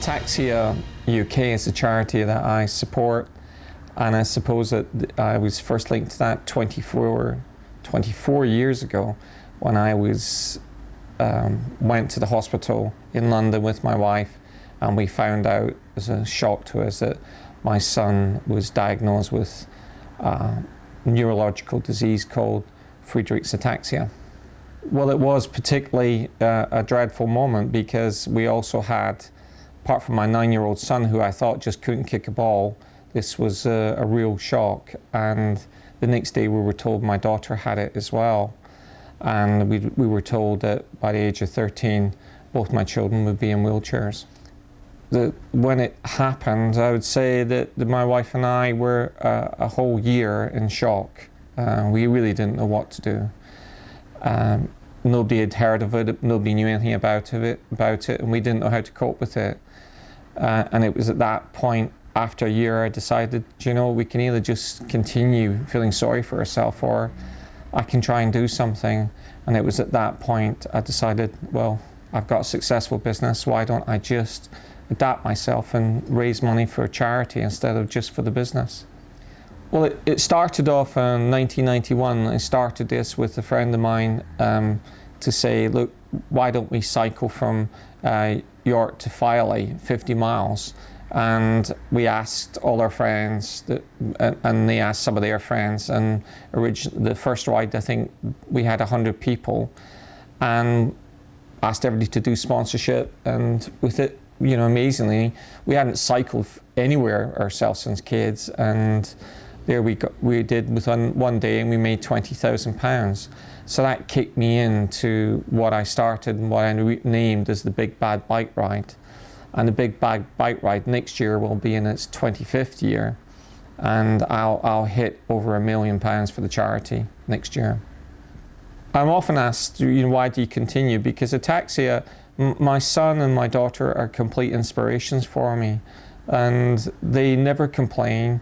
Ataxia UK is a charity that I support, and I suppose that I was first linked to that 24 years ago when I went to the hospital in London with my wife, and we found out, as a shock to us, that my son was diagnosed with a neurological disease called Friedreich's ataxia. Well, it was particularly a dreadful moment because we also had, apart from my 9-year-old son who I thought just couldn't kick a ball, this was a real shock. And the next day we were told my daughter had it as well. And we were told that by the age of 13, both my children would be in wheelchairs. When it happened, I would say that my wife and I were a whole year in shock. We really didn't know what to do. Nobody had heard of it, nobody knew anything about it, and we didn't know how to cope with it. And it was at that point, after a year, I decided, you know, we can either just continue feeling sorry for ourselves, or I can try and do something. And it was at that point I decided, well, I've got a successful business, why don't I just adapt myself and raise money for a charity instead of just for the business? Well, it started off in 1991. I started this with a friend of mine to say, look, why don't we cycle from York to Filey, 50 miles? And we asked all our friends, and they asked some of their friends, and the first ride, I think we had 100 people, and asked everybody to do sponsorship. And with it, you know, amazingly, we hadn't cycled anywhere ourselves since kids, and there we did within one day, and we made £20,000. So that kicked me into what I started and what I named as the Big Bad Bike Ride. And the Big Bad Bike Ride next year will be in its 25th year, and I'll hit over £1 million for the charity next year. I'm often asked, you know, why do you continue? Because ataxia, my son and my daughter are complete inspirations for me, and they never complain.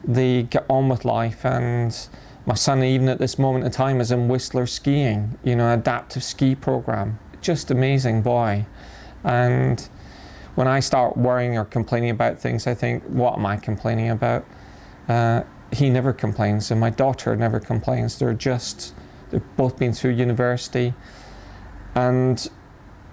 They get on with life, and my son, even at this moment in time, is in Whistler skiing, you know, adaptive ski program. Just amazing boy. And when I start worrying or complaining about things, I think, what am I complaining about? He never complains, and my daughter never complains. They've both been through university. And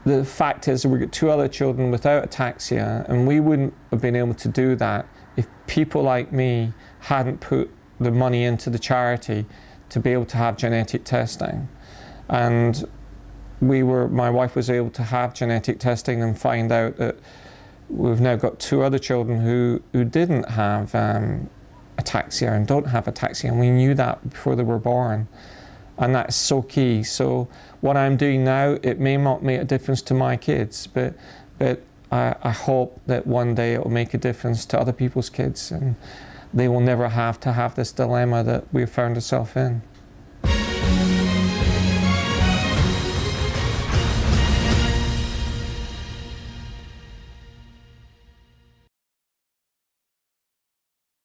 the fact is that we've got 2 other children without ataxia, and we wouldn't have been able to do that if people like me hadn't put the money into the charity to be able to have genetic testing. And my wife was able to have genetic testing and find out that we've now got 2 other children who didn't have ataxia and don't have ataxia, and we knew that before they were born. And that's so key. So what I'm doing now, it may not make a difference to my kids, but I hope that one day it will make a difference to other people's kids, and they will never have to have this dilemma that we've found ourselves in.